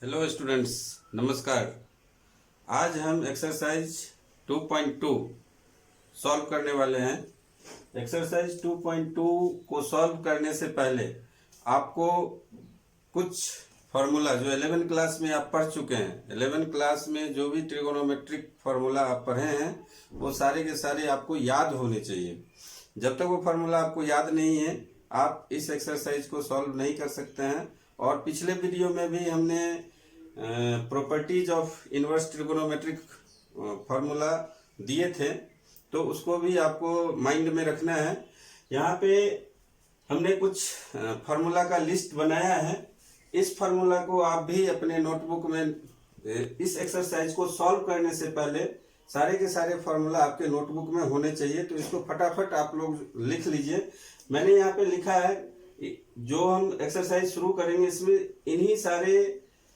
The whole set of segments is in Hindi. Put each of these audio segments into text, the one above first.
हेलो स्टूडेंट्स, नमस्कार। आज हम एक्सरसाइज 2.2 सॉल्व करने वाले हैं। एक्सरसाइज 2.2 को सॉल्व करने से पहले आपको कुछ फार्मूला जो 11 क्लास में आप पढ़ चुके हैं, 11 क्लास में जो भी ट्रिगोनोमेट्रिक फार्मूला आप पढ़े हैं वो सारे के सारे आपको याद होने चाहिए। जब तक वो फार्मूला आपको याद नहीं है आप इस एक्सरसाइज को सॉल्व नहीं कर सकते हैं। और पिछले वीडियो में भी हमने properties of inverse trigonometric formula दिए थे, तो उसको भी आपको माइंड में रखना है। यहाँ पे हमने कुछ फार्मूला का लिस्ट बनाया है। इस फार्मूला को आप भी अपने नोटबुक में इस एक्सरसाइज को सॉल्व करने से पहले सारे के सारे फार्मूला आपके नोटबुक में होने चाहिए, तो इसको फटाफट आप लोग लिख लीजिए। मैंने यहाँ पे लिखा है, जो हम एक्सरसाइज शुरू करेंगे इसमें इन्हीं सारे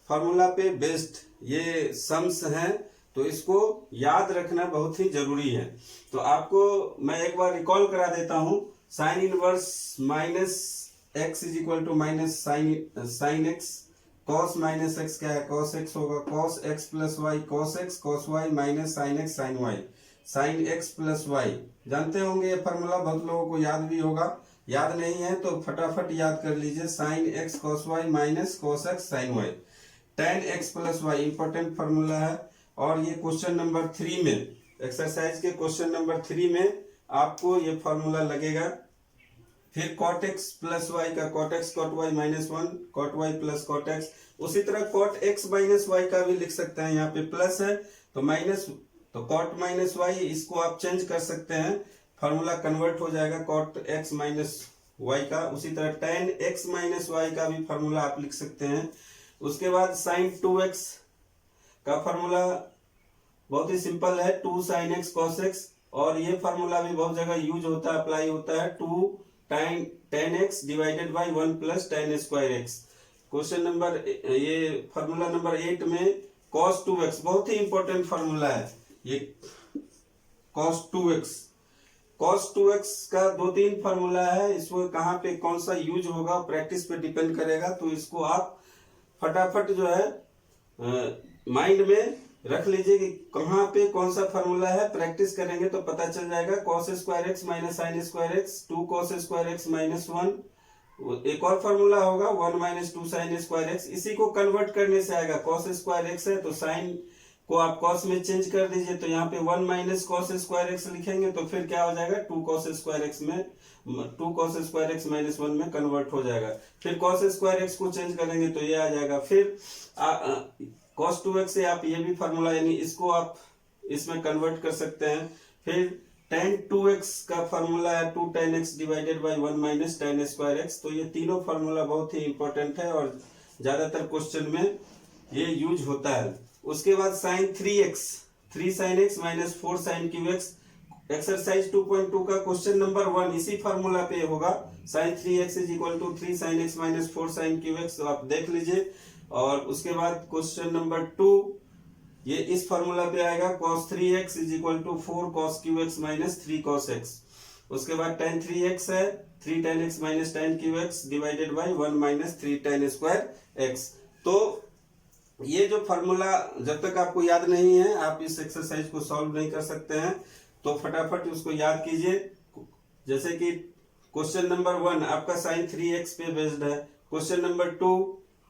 फार्मूला पे बेस्ड ये सम्स हैं, तो इसको याद रखना बहुत ही जरूरी है। तो आपको मैं एक बार रिकॉल करा देता हूँ। Sine inverse minus x is equal to minus sine x, cos minus x क्या है, कॉस एक्स होगा, cos x plus y cos x, cos y minus sine x sine y, sine x plus y. जानते होंगे ये फार्मूला, बहुत लोगों को याद भी होगा। याद नहीं है तो फटाफट याद कर लीजिए, sine x cos y minus cos x sine y. Tan x plus y important formula है। और ये क्वेश्चन नंबर 3 में, एक्सरसाइज के क्वेश्चन नंबर 3 में आपको ये फार्मूला लगेगा। फिर कॉट एक्स प्लस वाई का cot x cot y minus 1, cot y plus cot x. उसी तरह कॉट एक्स माइनस वाई का भी लिख सकते हैं, यहाँ पे प्लस है तो माइनस, तो कॉट माइनस वाई, इसको आप चेंज कर सकते हैं, फार्मूला कन्वर्ट हो जाएगा कॉट एक्स माइनस वाई का। उसी तरह टेन एक्स माइनस वाई का भी फार्मूला आप लिख सकते हैं। उसके बाद साइन 2x का फार्मूला बहुत ही सिंपल है, 2 साइन एक्स कॉस एक्स। और ये फार्मूला भी बहुत जगह यूज होता है, अप्लाई होता है, 2 ten x divided by 1 plus ten square x. Question number, ये फार्मूला नंबर 8 में cos 2x बहुत ही इंपॉर्टेंट फार्मूला है। ये cos 2x, cos 2x का 2-3 फार्मूला है, इसको कहाँ पे कौन सा यूज होगा प्रैक्टिस पे डिपेंड करेगा। तो इसको आप फटाफट जो है माइंड में रख लीजिए कि कहाँ पे कौन सा फार्मूला है। प्रैक्टिस करेंगे तो पता चल जाएगा। Cos square x minus sine square x, 2 cos square x minus 1। एक और फार्मूला होगा 1 माइनस 2 साइन स्क्वायर एक्स। इसी को कन्वर्ट करने से आएगा, कॉस स्क्वायर एक्स है तो साइन को आप कॉस में चेंज कर दीजिए, तो यहाँ पे 1 माइनस कॉस स्क्वायर एक्स लिखेंगे तो फिर क्या हो जाएगा, 2 कॉस स्क्वायर एक्स में 2 कॉस स्क्वायर एक्स माइनस 1 में कन्वर्ट हो जाएगा। फिर कॉस स्क्वायर एक्स को चेंज करेंगे तो ये आ जाएगा। फिर कॉस 2x से आप ये भी फार्मूला, यानी इसको आप इसमें कन्वर्ट कर सकते हैं। फिर टेन 2x का फार्मूला है 2 ten x divided by 1 minus ten square x. तो ये तीनों फार्मूला बहुत ही इंपॉर्टेंट है और ज्यादातर क्वेश्चन में ये यूज होता है। उसके बाद sine 3x, 3 sine x minus 4 sine cube x. Exercise 2.2 का क्वेश्चन नंबर 1 इसी फार्मूला पे होगा, sine 3x is equal to 3 sine x minus 4 sine cube x. तो आप देख लीजिए। और उसके बाद क्वेश्चन नंबर 2 ये इस फार्मूला पे आएगा, cos 3x is equal to 4 cos qx minus 3 cos x। उसके बाद tan 3x है 3 tan x minus tan qx divided by 1 minus 3 tan square x। तो ये जो फार्मूला जब तक आपको याद नहीं है आप इस एक्सरसाइज को सॉल्व नहीं कर सकते हैं, तो फटाफट उसको याद कीजिए। जैसे कि क्वेश्चन नंबर 1 आपका साइन 3x पे बेस्ड है। क्वेश्चन नंबर 2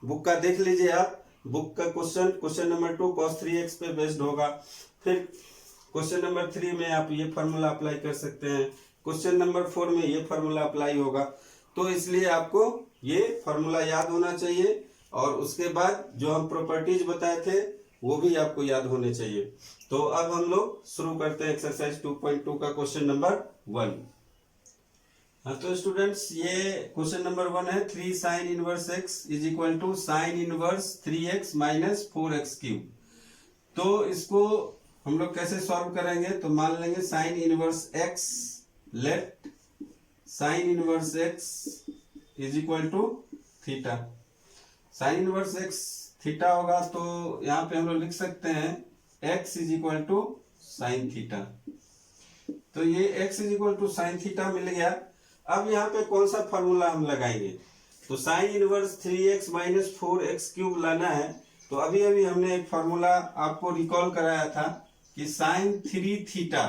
बुक का देख लीजिए आप, बुक का क्वेश्चन नंबर 2 cos 3x पे बेस्ड होगा। फिर क्वेश्चन नंबर 3 में आप ये फार्मूला अप्लाई कर सकते हैं। क्वेश्चन नंबर 4 में ये फार्मूला अप्लाई होगा। तो इसलिए आपको ये फार्मूला याद होना चाहिए और उसके बाद जो हम प्रॉपर्टीज बताए थे वो भी आपको याद होने चाहिए। तो अब हम लोग शुरू करते हैं एक्सरसाइज 2.2 का क्वेश्चन नंबर 1। हाँ तो स्टूडेंट्स, ये क्वेश्चन नंबर 1 है, 3 sine inverse x is equal to sine inverse 3x minus 4x cube. तो इसको हम लोग कैसे सॉल्व करेंगे, तो मान लेंगे sine inverse x, let sine inverse x is equal to theta. Sine inverse x theta होगा तो यहाँ पे हम लोग लिख सकते हैं x is equal to sine theta. तो ये x is equal to sine theta मिल गया। अब यहाँ पे कौन सा फार्मूला हम लगाएंगे, तो sign inverse 3x minus 4x cube लाना है तो अभी अभी हमने एक फॉर्मूला आपको रिकॉल कराया था कि साइन 3 थीटा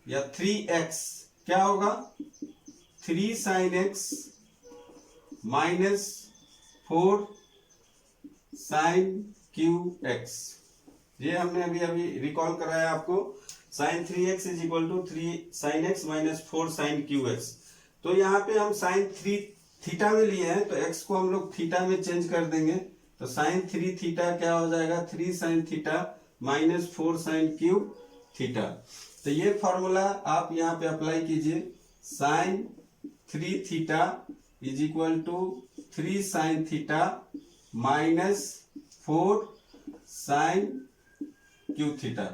या 3x क्या होगा, 3 sine x minus 4 sine cube x. ये हमने अभी अभी रिकॉल कराया आपको, sine 3x is equal to 3 sine x minus 4 sine cube x. तो यहाँ पे हम साइन 3 थीटा में लिए हैं, तो x को हम लोग थीटा में चेंज कर देंगे, तो साइन 3 थीटा क्या हो जाएगा, 3 sine theta minus 4 sine cube theta. तो ये फॉर्मूला आप यहाँ पे अप्लाई कीजिए, sine 3 theta is equal to 3 sine theta minus 4 sine cube theta.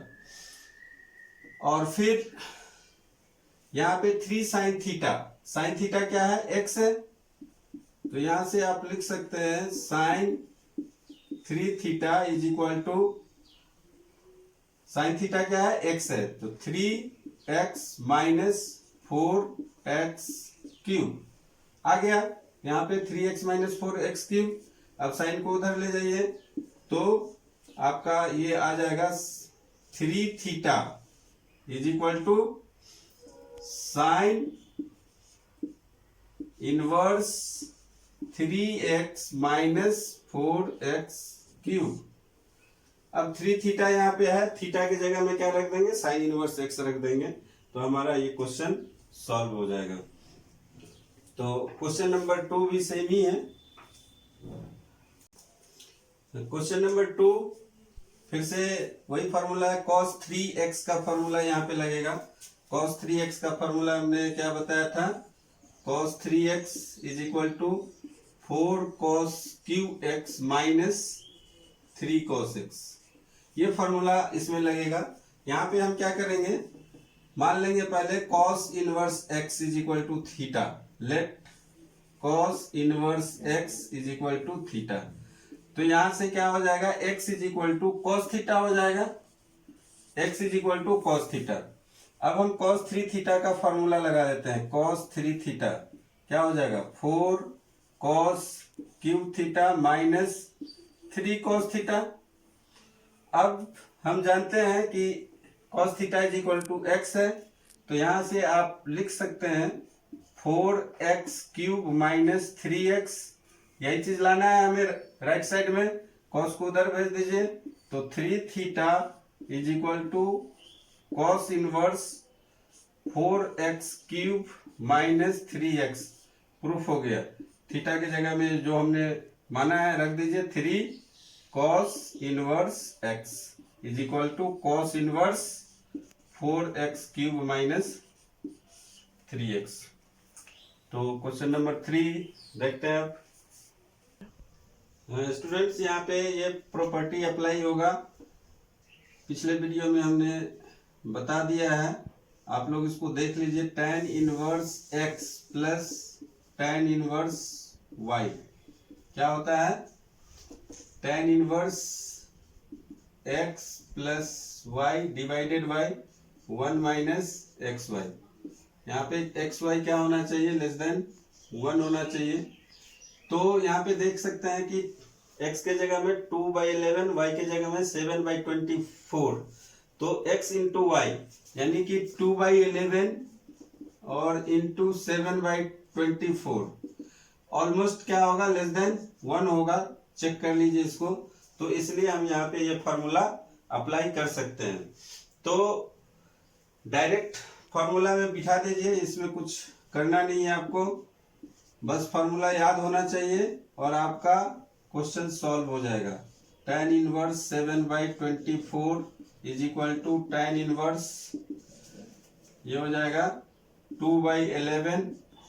और फिर यहाँ पे 3 साइन थीटा क्या है, x है, तो यहां से आप लिख सकते हैं sine 3 theta is equal to, sine theta क्या है, x है, तो 3x माइनस 4x क्यूब आ गया। यहाँ पे 3x माइनस 4x क्यूब, अब साइन को उधर ले जाइए तो आपका ये आ जाएगा 3 theta is equal to sine inverse 3x minus 4x cube. अब 3 थीटा यहाँ पे है, थीटा की जगह में क्या रख देंगे, साइन इनवर्स x रख देंगे, तो हमारा ये क्वेश्चन सॉल्व हो जाएगा। तो क्वेश्चन नंबर 2 भी सेम ही है। क्वेश्चन नंबर 2 फिर से वही फॉर्मूला है, cos 3x का फॉर्मूला यहाँ पे लगेगा। cos 3x का फॉर्मूला हमने क्या बताया था, cos 3x is equal to 4 cos qx minus 3 cos x, ये फॉर्मूला इसमें लगेगा। यहाँ पे हम क्या करेंगे, मान लेंगे पहले cos inverse x is equal to theta, let cos inverse x is equal to theta. तो यहां से क्या हो जाएगा, x is equal to cos theta हो जाएगा, x is equal to cos theta. अब हम cos 3 थीटा का फॉर्मूला लगा देते हैं, cos 3 थीटा क्या हो जाएगा, 4 cos cube theta minus 3 cos theta. अब हम जानते हैं कि cos theta is equal to x है, तो यहां से आप लिख सकते हैं 4x क्यूब माइनस 3x, यही चीज लाना है हमें राइट साइड में, cos को उधर भेज दीजिए, तो 3 theta is equal to cos inverse 4x cube minus 3x, proof हो गया। थीटा की जगह में जो हमने माना है रख दीजिए, 3 cos inverse x is equal to cos inverse 4x cube minus 3x। तो क्वेश्चन नंबर 3 देखते हैं आप। स्टूडेंट्स यहाँ पे ये प्रॉपर्टी अप्लाई होगा, पिछले वीडियो में हमने बता दिया है, आप लोग इसको देख लीजिए। tan inverse x plus tan inverse y क्या होता है, tan inverse x plus y divided by 1 minus x y. यहाँ पे एक्स वाई क्या होना चाहिए, लेस देन 1 होना चाहिए। तो यहाँ पे देख सकते हैं कि x के जगह में 2/11, y के जगह में 7/24, तो x इंटू वाई यानी कि 2/11 और इंटू 7/24 ऑलमोस्ट क्या होगा, लेस देन 1 होगा, चेक कर लीजिए इसको। तो इसलिए हम यहाँ पे ये फॉर्मूला अप्लाई कर सकते हैं। तो डायरेक्ट फॉर्मूला में बिठा दीजिए, इसमें कुछ करना नहीं है आपको, बस फॉर्मूला याद होना चाहिए और आपका क्वेश्चन सॉल्व हो जाएगा। tan inverse 7/24 is equal to tan inverse, ये हो जाएगा 2/11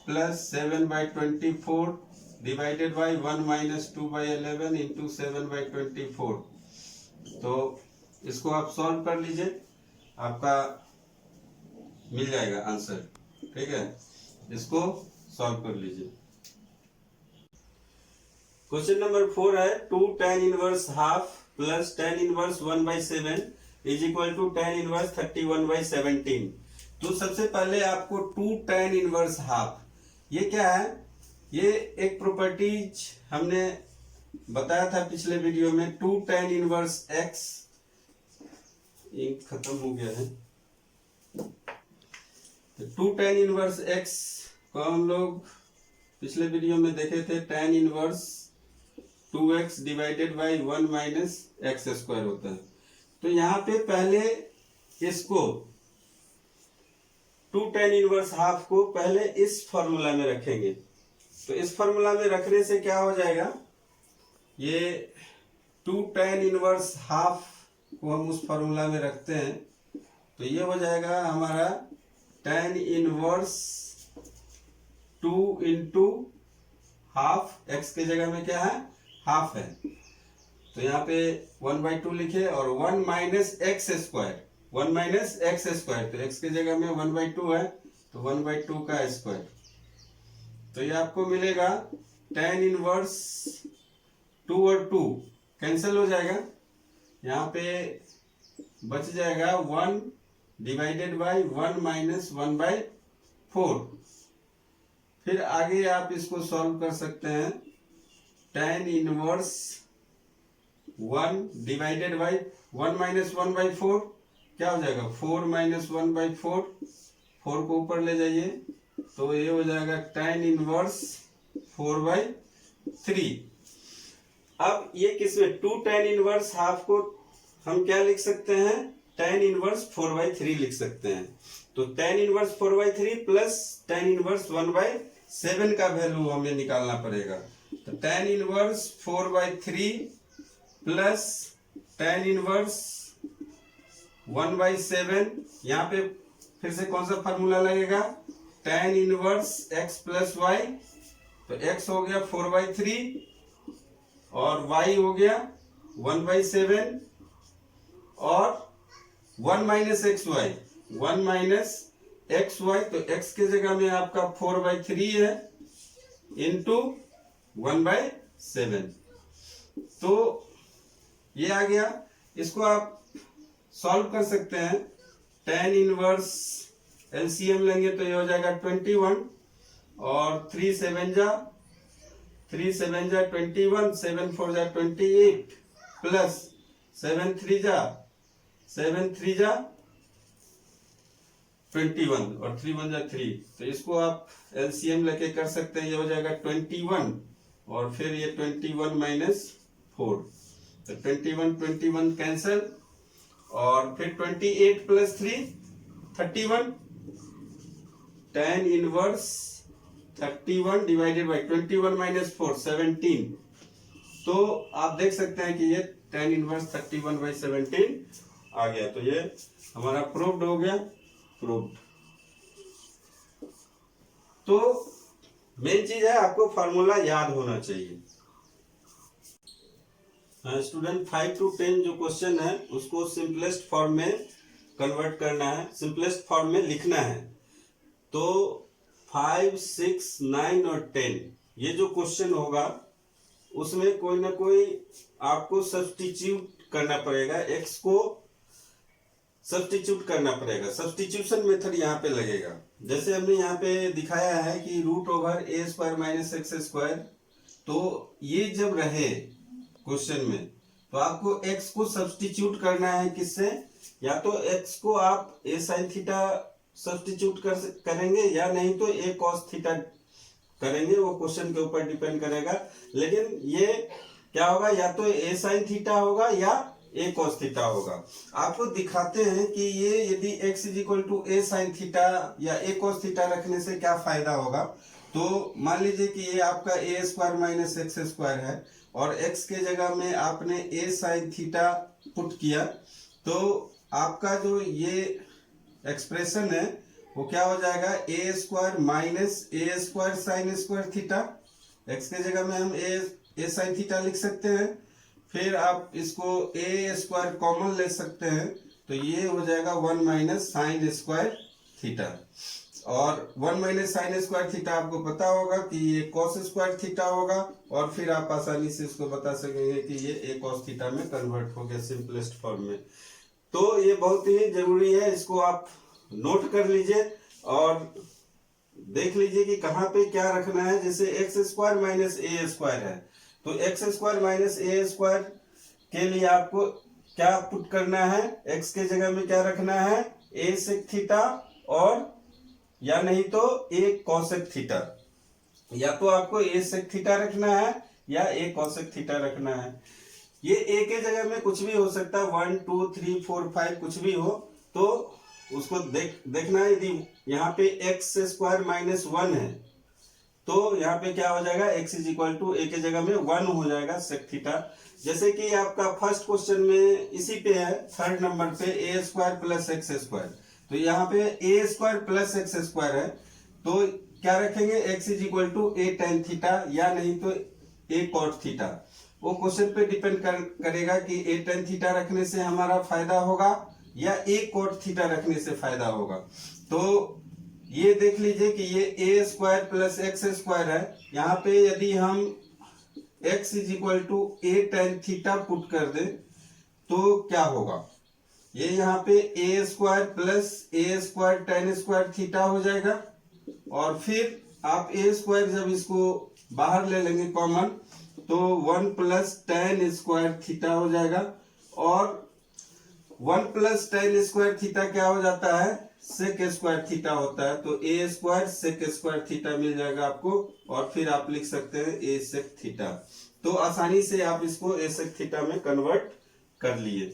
plus 7/24 divided by 1 minus 2/11 into 7/24। तो इसको आप सॉल्व कर लीजिए, आपका मिल जाएगा आंसर, ठीक है। इसको सॉल्व कर लीजिए। क्वेश्चन नंबर 4 है 2 tan inverse half plus tan inverse 1/7 is equal to tan inverse 31/17। तो सबसे पहले आपको 2 tan इनवर्स हाफ, ये क्या है, ये एक प्रॉपर्टीज हमने बताया था पिछले वीडियो में 2 tan इनवर्स x, इंक खत्म हो गया है, तो 2 tan इनवर्स x को हम लोग पिछले वीडियो में देखे थे tan inverse 2x divided by 1 minus x square होता है। तो यहाँ पे पहले इसको 2 tan इनवर्स हाफ को पहले इस फॉर्मूला में रखेंगे। तो इस फॉर्मूला में रखने से क्या हो जाएगा, ये 2 tan इनवर्स हाफ को हम उस फॉर्मूला में रखते हैं तो ये हो जाएगा हमारा tan inverse 2 into half, x के जगह में क्या है हाफ है, तो यहाँ पे 1/2 लिखे और 1 minus x square, 1 minus x square, तो एक्स के जगह में 1/2 है तो 1/2 का स्क्वायर, तो ये आपको मिलेगा tan इनवर्स 2 और 2 कैंसिल हो जाएगा, यहाँ पे बच जाएगा 1 डिवाइडेड बाई 1 माइनस 1/4। फिर आगे आप इसको सॉल्व कर सकते हैं, tan inverse 1 divided by 1 minus 1/4 क्या हो जाएगा 4 माइनस 1/4, 4 को ऊपर ले जाइए तो ये हो जाएगा tan इनवर्स 4/3। अब ये किसमें 2 tan इनवर्स हाफ को हम क्या लिख सकते हैं, tan इनवर्स 4/3 लिख सकते हैं। तो tan inverse 4/3 plus tan inverse 1/7 का वैल्यू हमें निकालना पड़ेगा। तो tan inverse 4/3 plus tan inverse 1/7, यहाँ पे फिर से कौन सा फार्मूला लगेगा, tan inverse x plus y, तो x हो गया 4/3 और y हो गया 1/7 और 1 minus x y, 1 minus x y, तो x के जगह में आपका 4/3 है इंटू 1/7, तो ये आ गया। इसको आप सॉल्व कर सकते हैं, tan इनवर्स एलसीएम लेंगे तो ये हो जाएगा 21 और 3 7 जा 21, 7 4 जा 28 प्लस 7 3 जा 21 और 3 1 जा 3, तो इसको आप एलसीएम लेके कर सकते हैं, ये हो जाएगा 21 और फिर ये 21 माइनस 4, तो 21 कैंसिल और फिर 28 plus 3 31, tan inverse 31 divided by 21 minus 4 17, तो आप देख सकते हैं कि ये tan इनवर्स 31/17 आ गया, तो ये हमारा प्रूव्ड हो गया, प्रूव्ड। तो मेन चीज है आपको फार्मूला याद होना चाहिए। स्टूडेंट 5 to 10 जो क्वेश्चन है उसको सिंपलेस्ट फॉर्म में कन्वर्ट करना है, सिंपलेस्ट फॉर्म में लिखना है। तो 5 6 9 और 10 ये जो क्वेश्चन होगा उसमें कोई ना कोई आपको सब्स्टिट्यूट करना पड़ेगा, x को सब्स्टिट्यूट करना पड़ेगा, सब्स्टिट्यूशन मेथड यहाँ पे लगेगा। जैसे हमने यहाँ पे दिखाया है कि √a² माइनस एक्स स्क्वायर, तो ये जब रहे क्वेश्चन में तो आपको x को सब्स्टिट्यूट करना है किससे, या तो x को आप a sin थीटा सब्स्टिट्यूट करेंगे या नहीं तो a cos थीटा करेंगे, वो क्वेश्चन के ऊपर डिपेंड करेगा। लेकिन ये क्या होगा, या तो a sin थीटा होगा या a cos थीटा होगा। आपको दिखाते हैं कि ये यदि x = a sin थीटा या a cos थीटा रखने से क्या फायदा होगा। तो मान लीजिए कि ये आपका a² माइनस एक्स स्क्वायर है और x के जगह में आपने a sin थीटा पुट किया, तो आपका जो ये एक्सप्रेशन है वो क्या हो जाएगा, a² minus a² sin square theta, x के जगह में हम a sin थीटा लिख सकते हैं। फिर आप इसको a² कॉमन ले सकते हैं तो ये हो जाएगा 1 माइनस साइन स्क्वायर थीटा, और 1 माइनस साइन स्क्वायर थीटा आपको पता होगा कि ये कॉस स्क्वायर थीटा होगा, और फिर आप आसानी से इसको बता सकेंगे कि ये a cos थीटा में कन्वर्ट हो गया सिंपलेस्ट फॉर्म में। तो ये बहुत ही जरूरी है, इसको आप नोट कर लीजिए और देख लीजिए कि कहाँ पे क्या रखना है। जैसे x² माइनस a² है तो x square minus a square के लिए आपको क्या पुट करना है, एक्स के जगह में क्या रखना है, ए सेक थीटा, और या नहीं तो ए कॉसेक थीटा। या तो आपको ए सेक थीटा रखना है या ए कॉसेक थीटा रखना है। ये ए के जगह में कुछ भी हो सकता है, 1 2 3 4 5 कुछ भी हो, तो उसको देखना है। यदि यहाँ पे एक्स स्क्वायर माइनस 1 है तो यहाँ पे क्या हो जाएगा, एक्स इज इक्वल टू ए के जगह में 1 हो जाएगा सेक थीटा। जैसे कि आपका फर्स्ट क्वेश्चन में इसी पे है, थर्ड नंबर पे a square plus x square. तो यहाँ पे a square plus x square है, तो क्या रखेंगे, x is equal to a tan theta या नहीं तो ए कॉट थीटा। वो क्वेश्चन पे डिपेंड करेगा कि ए टेन थीटा रखने से हमारा फायदा होगा या ए कॉट थीटा रखने से फायदा होगा। तो ये देख लीजिए कि ये a square plus x square है। यहाँ पे यदि हम x is equal to a tan theta put कर दे तो क्या होगा, ये यहाँ पे a square plus a square tan square theta हो जाएगा, और फिर आप ए स्क्वायर जब इसको बाहर ले लेंगे कॉमन तो 1 प्लस टेन स्क्वायर थीटा हो जाएगा, और 1 प्लस टेन स्क्वायर थीटा क्या हो जाता है, सेक स्क्वायर थीटा होता है। तो ए स्क्वायर सेक स्क्वायर थीटा मिल जाएगा आपको, और फिर आप लिख सकते हैं ए सेक थीटा। तो आसानी से आप इसको ए सेक थीटा में कन्वर्ट कर लिए।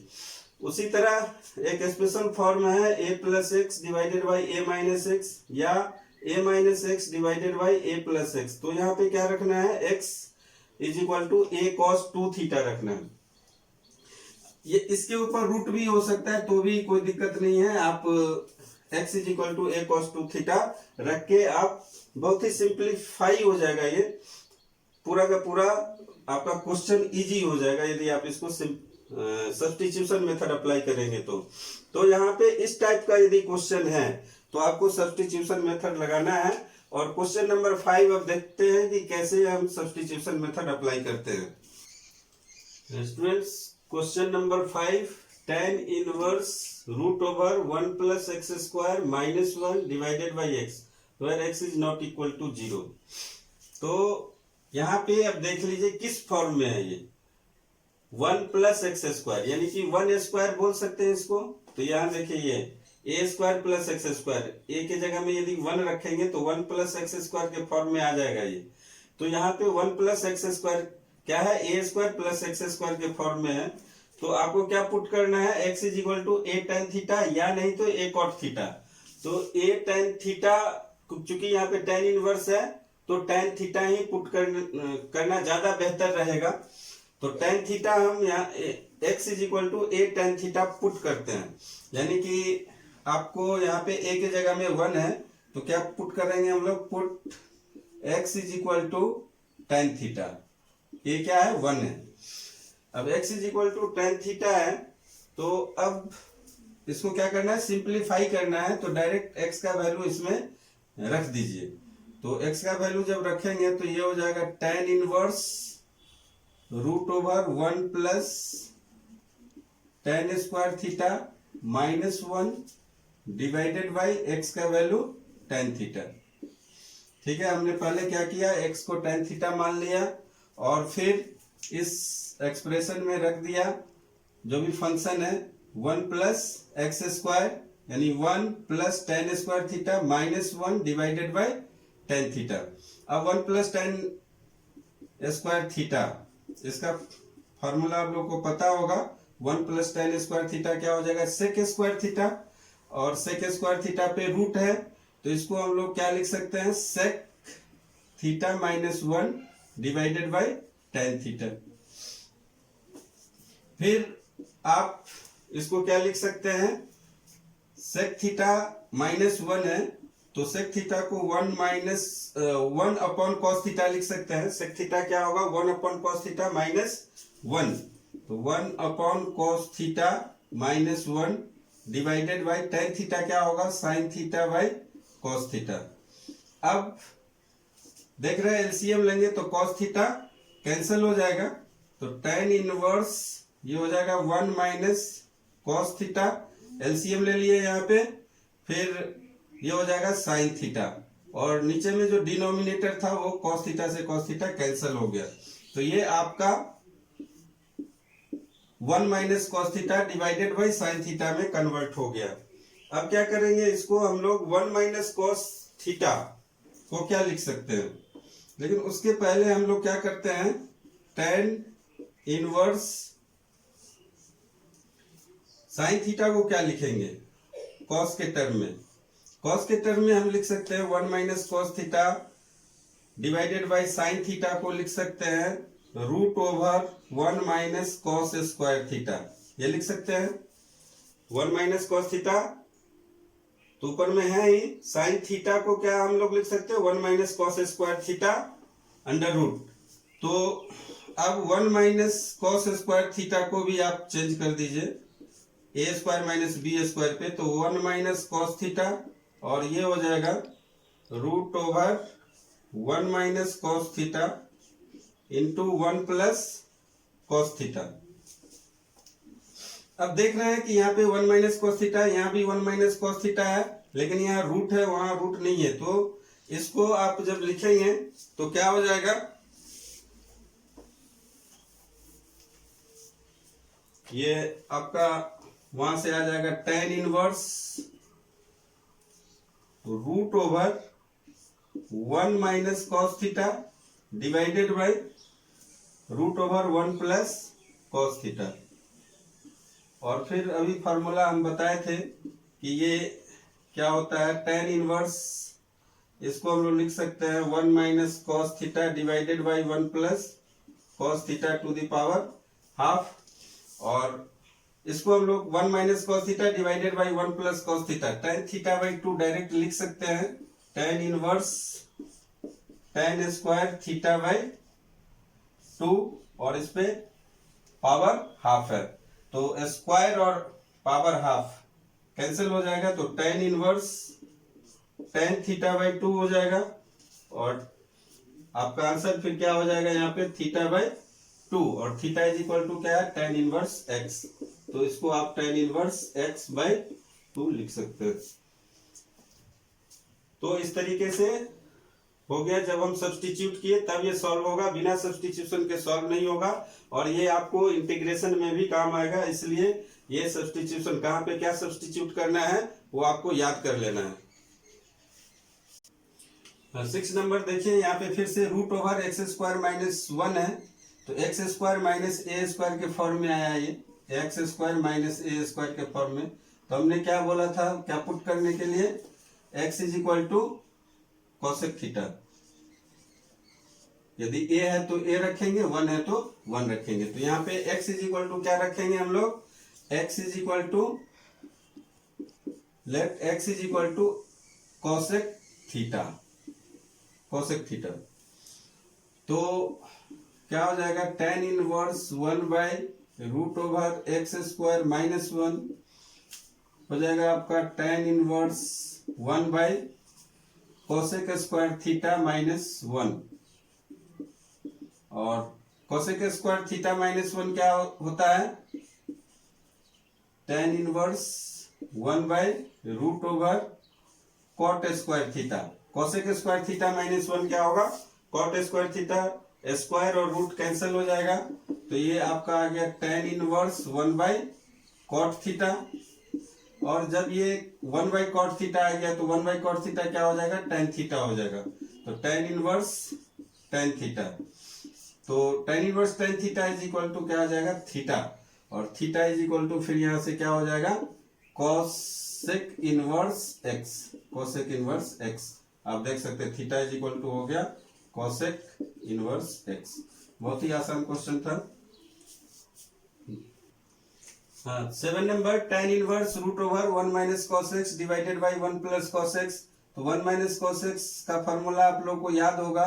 उसी तरह एक स्पेशल फॉर्म है A plus X divided by A minus X, या A minus X divided by A plus X. तो यहाँ पे क्या रखना है, x is equal to A cos 2 theta रखना है। ये इसके ऊपर रूट भी हो सकता है तो भी कोई दिक्कत नहीं है, आप x is equal to A cos 2 theta रख के आप बहुत ही सिंप्लीफाई हो जाएगा, ये पूरा का पूरा आपका क्वेश्चन इजी हो जाएगा यदि आप इसको सब्स्टिट्यूशन मेथड अप्लाई करेंगे तो यहाँ पे इस टाइप का यदि क्वेश्चन है तो आपको सब्स्टिट्यूशन मेथड लगाना है। और क्वेश्चन नंबर 5 अब देखते हैं कि कैसे हम सब्स्टिट्यूशन मेथड अप्लाई करते हैं। Students, question number 5, tan inverse root over 1 plus x square minus 1 divided by x where x is not equal to 0। तो यहाँ पे अब देख लीजिए किस फॉर्म में है ये, 1 प्लस एक्स स्क्वायर यानी कि 1 स्क्वायर बोल सकते हैं इसको। तो यहाँ देखिए ये a square plus x square, ए के जगह में यदि 1 रखेंगे तो 1 प्लस एक्स स्क्वायर के फॉर्म में आ जाएगा ये। तो यहाँ पे 1 प्लस एक्स स्क्वायर क्या है, a square plus x square के फॉर्म में है। तो आपको क्या पुट करना है, x is equal to a tan theta या नहीं तो ए कॉट थीटा। तो ए टेन थीटा, चूंकि यहाँ पे टेन इनवर्स है तो टेन थीटा ही पुट करना ज्यादा बेहतर रहेगा। तो टेन थीटा हम यहाँ x is equal to a tan theta put करते हैं, यानी कि आपको यहाँ पे ए के जगह में 1 है तो क्या पुट करेंगे हम लोग, put X is equal to tan theta. A क्या है, 1 है। अब x is equal to tan theta है तो अब इसको क्या करना है, सिंप्लीफाई करना है। तो डायरेक्ट x का वैल्यू इसमें रख दीजिए। तो x का वैल्यू जब रखेंगे तो ये हो जाएगा tan inverse root over 1 plus tan square theta minus 1 divided by x का वैल्यू tan थीटा। ठीक है, हमने पहले क्या किया, x को tan थीटा मान लिया और फिर इस एक्सप्रेशन में रख दिया जो भी फंक्शन है 1 प्लस एक्स स्क्वायर यानी 1 plus ten square theta minus 1 divided by tan theta. अब 1 प्लस टेन स्क्वायर थीटा, इसका फॉर्मूला आप लोग को पता होगा, 1 प्लस टेन स्क्वायर थीटा क्या हो जाएगा, सेक स्क्वायर थीटा, और सेक स्क्वायर थीटा पे रूट है तो इसको हम लोग क्या लिख सकते हैं, sec theta minus 1 divided by tan theta. फिर आप इसको क्या लिख सकते हैं, सेक थीटा माइनस 1 है तो सेक थीटा को 1 अपॉन कॉस थीटा लिख सकते हैं। सेक थीटा क्या होगा, 1 अपॉन कॉस थीटा माइनस 1, तो 1 upon cos theta minus 1 divided by tan theta क्या होगा, sine theta by cos theta. अब देख रहे हैं एलसीएम लेंगे तो कॉस थीटा कैंसिल हो जाएगा, तो टेन इनवर्स ये हो जाएगा 1 माइनस कॉस थीटा, एलसीएम ले लिए यहाँ पे, फिर ये हो जाएगा साइन थीटा, और नीचे में जो डिनोमिनेटर था वो कॉस थीटा से कॉस थीटा कैंसिल हो गया। तो ये आपका 1 minus cos theta divided by sine theta में कन्वर्ट हो गया। अब क्या करेंगे, इसको हम लोग 1 माइनस कॉस थीटा को क्या लिख सकते हैं, लेकिन उसके पहले हम लोग क्या करते हैं, टेन इनवर्स साइन थीटा को क्या लिखेंगे, कॉस के टर्म में। कॉस के टर्म में हम लिख सकते हैं 1 minus cos theta divided by sine theta को लिख सकते हैं root over 1 minus cos square theta. ये लिख सकते हैं 1 माइनस कॉस थीटा, तो ऊपर में है ही साइन थीटा को क्या हम लोग लिख सकते हैं 1 minus cos square theta under root. तो अब 1 माइनस कॉस स्क्वायर थीटा को भी आप चेंज कर दीजिए ए स्क्वायर माइनस बी स्क्वायर पे, तो 1 माइनस कॉस थीटा और ये हो जाएगा root over 1 minus cos theta into 1 plus cos theta. अब देख रहे हैं कि यहाँ पे 1 माइनस कॉस थीटा, यहाँ भी 1 माइनस कॉस थीटा है, लेकिन यहाँ रूट है वहां रूट नहीं है, तो इसको आप जब लिखेंगे तो क्या हो जाएगा, ये आपका वहां से आ जाएगा tan inverse root over 1 minus cos theta divided by root over 1 plus cos theta. और फिर अभी फॉर्मूला हम बताए थे कि ये क्या होता है, टेन इनवर्स, इसको हम लोग लिख सकते हैं 1 minus cos theta divided by 1 plus cos theta two the power half, और इसको हम लोग 1 minus cos theta divided by 1 plus cos theta tan theta by 2 direct लिख सकते हैं, ten inverse ten square theta by 2, और इस पे पावर हाफ है, तो स्क्वायर और पावर हाफ कैंसिल हो जाएगा, तो tan inverse tan theta by 2 हो जाएगा, और आपका आंसर फिर क्या हो जाएगा यहाँ पे थीटा बाई 2, और थीटा इज इक्वल टू क्या है, टेन इनवर्स एक्स, तो इसको आप टेन इनवर्स एक्स बाई 2 लिख सकते हैं। तो इस तरीके से हो गया, जब हम सब्स्टिट्यूट किए तब ये सॉल्व होगा, बिना सब्स्टिट्यूशन के सॉल्व नहीं होगा, और ये आपको इंटीग्रेशन में भी काम आएगा, इसलिए ये सब्स्टिट्यूशन कहाँ पे क्या सब्स्टिट्यूट करना है वो आपको याद कर लेना है। 6 नंबर देखिए, यहाँ पे फिर से root over x square minus 1 है, तो x square minus a square के फॉर्म में आया, ये x square minus a square के फॉर्म में। तो हमने क्या बोला था, क्या पुट करने के लिए, x is equal to cosec theta, यदि ए है तो ए रखेंगे, 1 है तो 1 रखेंगे, तो यहाँ पे एक्स इज इक्वल टू क्या रखेंगे हम लोग, x is equal to let x is equal to cosec theta, cosec theta, तो क्या हो जाएगा, tan inverse 1 by root over x square minus 1 हो जाएगा आपका tan inverse 1 by cosec square theta minus 1, और कोसेक स्क्वायर थीटा माइनस 1 क्या होता है, tan inverse 1 by root over cot square theta, cosec square theta minus 1 क्या होगा, कॉट स्क्वायर थीटा, स्क्वायर और रूट कैंसिल हो जाएगा, तो ये आपका आ गया tan inverse 1 by cot theta, और जब ये 1 बाई कॉट थीटा आ गया तो 1 बाई कॉट थीटा क्या हो जाएगा, टेन थीटा हो जाएगा, तो टेन इनवर्स टेन थीटा, तो tan inverse tan theta is equal to क्या हो जाएगा, थीटा, और थीटा इज इक्वल टू फिर यहां से क्या हो जाएगा, cosec inverse x, cosec inverse x, आप देख सकते हैं थीटा इज इक्वल टू हो गया कोसेक इनवर्स एक्स। बहुत ही आसान क्वेश्चन था। हाँ, 7 नंबर, tan inverse root over 1 minus cos x divided by 1 plus cos x, तो 1 माइनस कॉस एक्स का फॉर्मूला आप लोग को याद होगा,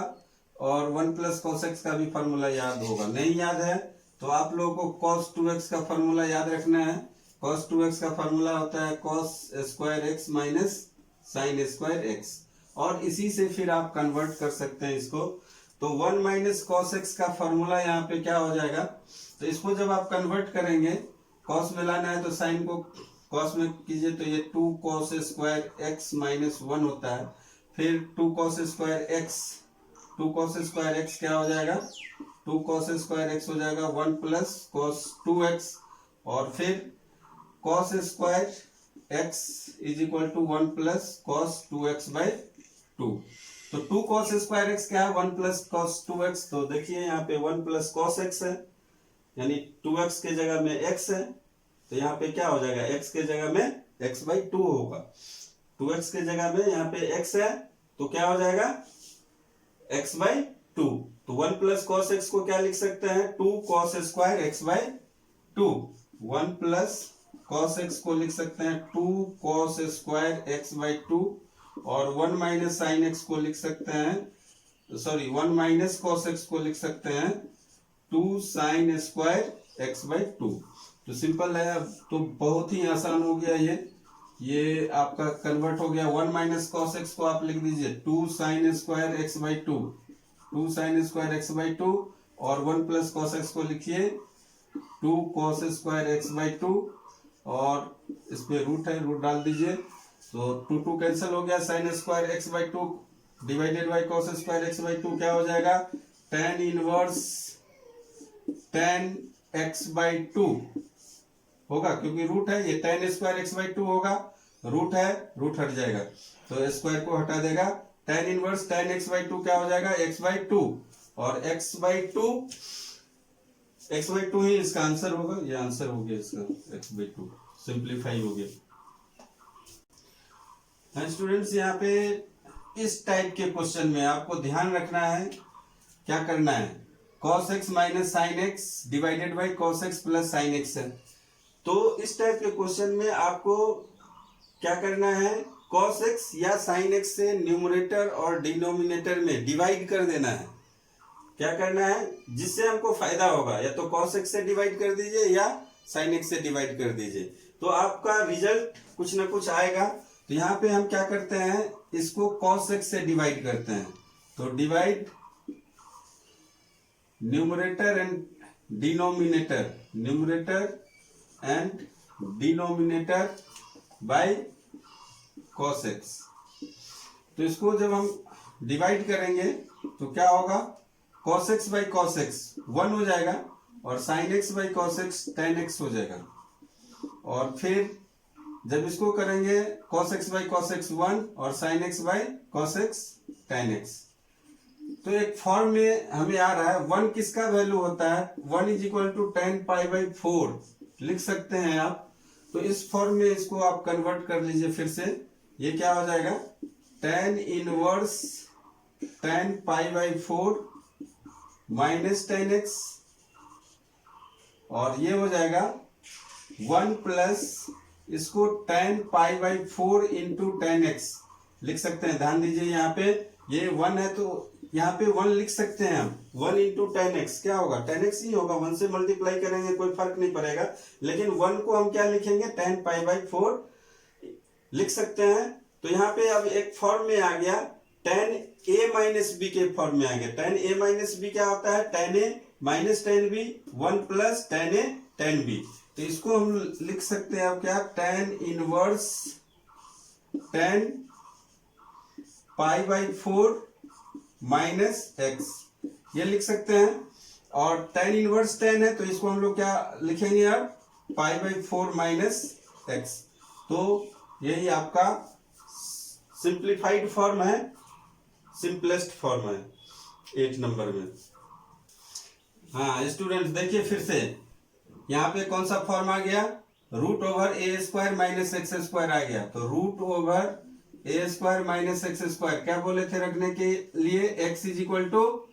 और 1 प्लस कॉस एक्स का भी फॉर्मूला याद होगा, नहीं याद है तो आप लोगों को कॉस 2x का फॉर्मूला याद रखना है, कॉस 2x का फॉर्मूला होता है cos square x minus sine square x, और इसी से फिर आप कन्वर्ट कर सकते हैं इसको, तो 1 माइनस कॉस एक्स का फॉर्मूला यहाँ पे क्या हो जाएगा, तो इसको जब आप कन्वर्ट करेंगे, कॉस में लाना है तो साइन को कॉस में कीजिए, तो ये 2 कॉस स्क्वायर एक्स माइनस 1 होता है, फिर 2 cos square x, 2 cos square x क्या हो जाएगा, टू कॉस स्क्वायर एक्स हो जाएगा 1 प्लस कॉस 2x, और फिर cos square x is equal to 1 plus cos 2x by 2। तो 2 कॉस स्क्वायर एक्स क्या है? 1 प्लस कॉस 2x। तो देखिए यहाँ पे 1 प्लस कॉस एक्स है, यानी 2x के जगह में x है, तो यहाँ पे क्या हो जाएगा? x के जगह में x बाई 2 होगा। 2x के जगह में यहाँ पे x है, तो क्या हो जाएगा? x by 2। तो 1 प्लस कॉस एक्स को क्या लिख सकते हैं? 2 cos square x by 2। 1 plus cos x को लिख सकते हैं 2 कॉस स्क्वायर एक्स बाई 2, और 1 माइनस साइन एक्स को लिख सकते हैं, सॉरी 1 माइनस कॉस एक्स को लिख सकते हैं 2 साइन स्क्वायर एक्स बाई 2। तो सिंपल है, अब तो बहुत ही आसान हो गया ये आपका कन्वर्ट हो गया। 1 माइनस कॉस एक्स को आप लिख दीजिए 2 sine square x by 2, 2 sine square x by 2, और 1 प्लस कॉस एक्स को लिखिए 2 कॉस स्क्वायर एक्स बाई 2, और इस पे रूट है, रूट डाल दीजिए, तो 2 कैंसिल हो गया। Sine square x by 2 divided by cos square x by 2 क्या हो जाएगा? tan inverse tan x by 2 होगा, क्योंकि रूट है, ये tan स्क्वायर एक्स बाई 2 होगा, रूट है, रूट हट जाएगा तो स्क्वायर को हटा देगा। tan inverse tan x by 2 क्या हो जाएगा? x बाई 2, और x बाई 2 ही इसका आंसर होगा। ये आंसर हो गया इसका, x बाई 2 सिंप्लीफाई हो गया। स्टूडेंट्स, यहाँ पे इस टाइप के क्वेश्चन में आपको ध्यान रखना है, क्या करना है? cos x minus sine x divided by cos x plus sine x है। तो इस टाइप के क्वेश्चन में आपको क्या करना है? cos x या sin x से न्यूमरेटर और डिनोमिनेटर में डिवाइड कर देना है। क्या करना है? जिससे हमको फायदा होगा, या तो cos x से डिवाइड कर दीजिए या sin x से डिवाइड कर दीजिए, तो आपका रिजल्ट कुछ ना कुछ आएगा। तो यहाँ पे हम क्या करते हैं? इसको cos x से डिवाइड करते हैं, तो divide numerator and denominator, numerator and denominator by cos x। तो इसको जब हम डिवाइड करेंगे तो क्या होगा? cos x by cos x 1 हो जाएगा, और sin x by cos x tan x हो जाएगा, और फिर जब इसको करेंगे cos x by cos x 1 और sin x by cos x tan x। तो एक फॉर्म में हमें आ रहा है 1 किसका वैल्यू होता है? 1 is equal to tan pi by 4 लिख सकते हैं आप। तो इस फॉर्म में इसको आप कन्वर्ट कर लीजिए फिर से। ये क्या हो जाएगा? tan inverse tan pi by 4 minus tan x, और ये हो जाएगा 1 प्लस इसको tan pi by 4 into tan x लिख सकते हैं। ध्यान दीजिए, यहाँ पे ये 1 है तो यहाँ पे 1 लिख सकते हैं हम। 1 इंटू tan x क्या होगा? tan x ही होगा, 1 से मल्टीप्लाई करेंगे कोई फर्क नहीं पड़ेगा, लेकिन 1 को हम क्या लिखेंगे? tan पाई बाई 4 लिख सकते हैं। तो यहाँ पे अब एक फॉर्म में आ गया, tan a माइनस बी के फॉर्म में आ गया। tan a माइनस बी क्या होता है? tan a minus tan b 1 plus tan a tan b। तो इसको हम लिख सकते हैं अब क्या? tan inverse tan pi by 4 minus x, ये लिख सकते हैं। और tan इनवर्स tan है, तो इसको हम लोग क्या लिखेंगे अब? पाई बाई 4 माइनस एक्स। तो यही आपका सिंप्लीफाइड फॉर्म है, सिंपलेस्ट फॉर्म है 8 नंबर में। हाँ स्टूडेंट्स, देखिए फिर से यहाँ पे कौन सा फॉर्म आ गया? Root over a square minus x square आ गया। तो root over a square minus x square क्या बोले थे रखने के लिए? X is equal to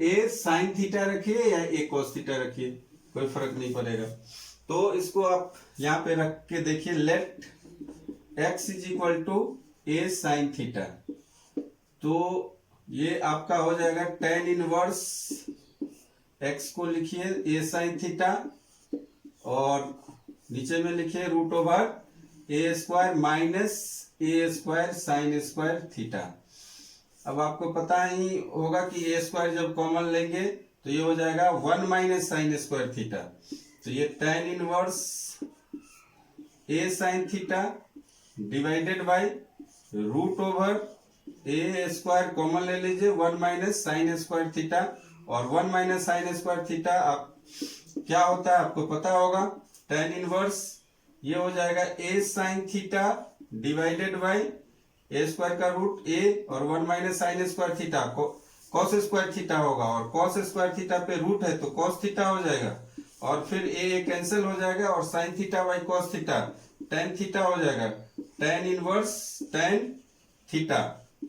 a sine theta रखिए या ए कॉस थीटा रखिए, कोई फर्क नहीं पड़ेगा। तो इसको आप यहाँ पे रख के देखिए, let x is equal to a sine theta. तो ये आपका हो जाएगा tan इनवर्स एक्स को लिखिए ए साइन थीटा, और नीचे में लिखिए root over a square minus a square sine square theta. अब आपको पता ही होगा कि ए स्क्वायर जब कॉमन लेंगे तो ये हो जाएगा 1 माइनस साइन स्क्वायर थीटा। तो ये tan inverse a sine theta divided by root over a square common ले लीजिए, 1 माइनस साइन स्क्वायर थीटा, और 1 माइनस साइन स्क्वायर थीटा आप क्या होता है आपको पता होगा, tan इनवर्स ये हो जाएगा A sine theta divided by A square का रूट ए, और 1 माइनस साइन स्क्वायर थीटा को कॉस स्क्वायर थीटा होगा, और कॉस स्क्वायर थीटा पे रूट है तो कॉस थीटा हो जाएगा, और फिर ए कैंसिल हो जाएगा, और sine theta by cos theta tan theta हो जाएगा, tan इनवर्स tan थीटा,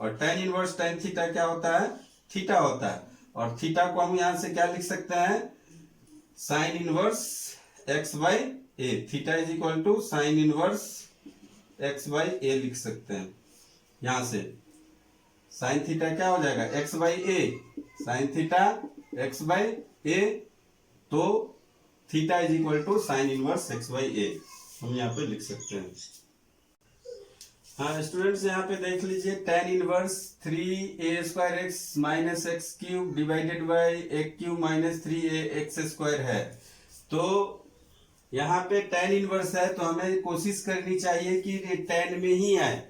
और tan इनवर्स tan थीटा क्या होता है, थीटा होता है, और थीटा को हम यहां से क्या लिख सकते हैं, sine inverse X by A, theta is equal to sine inverse X by A लिख सकते हैं। यहां से साइन थीटा क्या हो जाएगा, X by A, sine theta X by ए, तो theta is equal to sine inverse X by A हम यहाँ पे लिख सकते हैं। हाँ स्टूडेंट्स, यहाँ पे देख लीजिए tan inverse 3a square x minus x cube divided by A cube minus 3a x square है। तो यहाँ पे tan इनवर्स है तो हमें कोशिश करनी चाहिए कि ये tan में ही आए।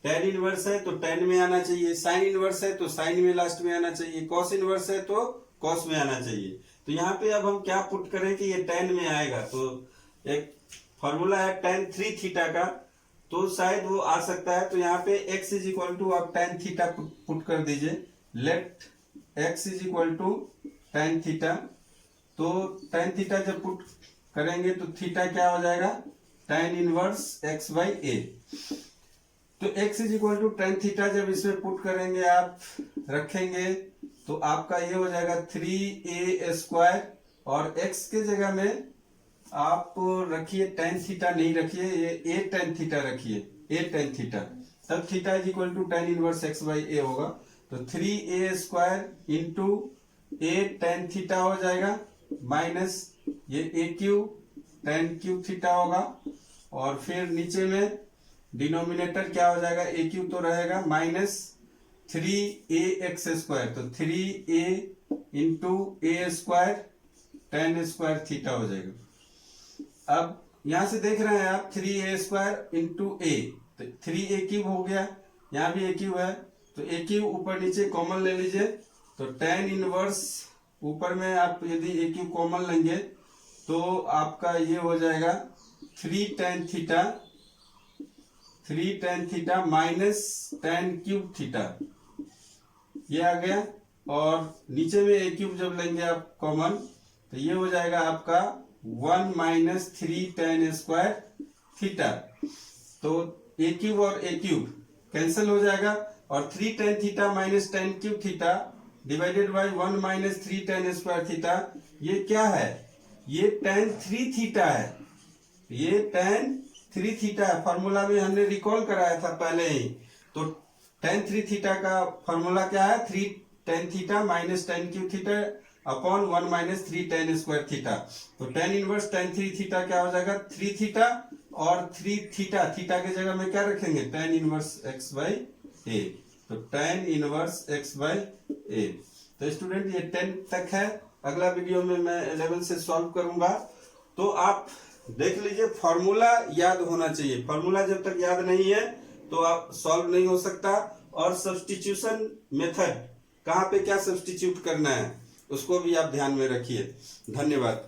tan इनवर्स है तो tan में आना चाहिए, साइन इनवर्स है तो साइन में लास्ट में आना चाहिए, कॉस इनवर्स है तो कॉस में आना चाहिए। तो यहाँ पे अब हम क्या पुट करें कि ये tan में आएगा, तो एक फॉर्मूला है tan 3 थीटा का, तो शायद वो आ सकता है। तो यहाँ पे x इज इक्वल टू आप tan थीटा पुट कर दीजिए, let x is equal to tan theta. तो tan थीटा जब पुट करेंगे तो थीटा क्या हो जाएगा, tan इनवर्स x बाई ए। तो x is equal to tan theta जब इसमें पुट करेंगे आप रखेंगे तो आपका ये हो जाएगा 3a स्क्वायर, और x के जगह में आप रखिए tan थीटा नहीं रखिए, ये a tan थीटा रखिए, a tan थीटा, तब theta is equal to tan inverse x by a होगा। तो 3a square into a tan theta हो जाएगा, माइनस ये a cube tan cube theta होगा, और फिर नीचे में डिनोमिनेटर क्या हो जाएगा, a क्यूब तो रहेगा, माइनस 3a एक्स स्क्वायर, तो 3a into a square tan square theta हो जाएगा। अब यहां से देख रहे हैं आप 3a स्क्वायर इंटू ए, तो 3a क्यूब हो गया, यहाँ भी a क्यूब है, तो a क्यूब ऊपर नीचे कॉमन ले लीजिए, तो tan इनवर्स ऊपर में आप यदि a क्यूब कॉमन लेंगे तो आपका ये हो जाएगा 3 tan theta minus tan cube theta, ये आ गया, और नीचे में a क्यूब जब लेंगे आप कॉमन तो ये हो जाएगा आपका 1 माइनस 3 tan स्क्वायर थीटा। तो a क्यूब और a क्यूब कैंसिल हो जाएगा, और 3 tan theta minus tan cube theta divided by 1 minus 3 tan square theta, ये क्या है, ये tan 3 थीटा है, ये tan 3 थीटा है। फॉर्मूला में हमने रिकॉल कराया था पहले ही, तो tan 3 थीटा का फॉर्मूला क्या है, 3 tan theta minus tan cube theta upon 1 minus 3 tan square theta. तो tan इनवर्स tan 3 थीटा क्या हो जाएगा, 3 थीटा, और 3 थीटा, थीटा के जगह में क्या रखेंगे, tan इनवर्स x बाई ए, तो tan इनवर्स x बाई ए। तो स्टूडेंट ये 10 तक है, अगला वीडियो में मैं 11 से सॉल्व करूंगा। तो आप देख लीजिए, फॉर्मूला याद होना चाहिए, फॉर्मूला जब तक याद नहीं है तो आप सॉल्व नहीं हो सकता। और सब्स्टिट्यूशन मेथड, कहाँ पे क्या सब्स्टिट्यूट करना है उसको भी आप ध्यान में रखिए। धन्यवाद।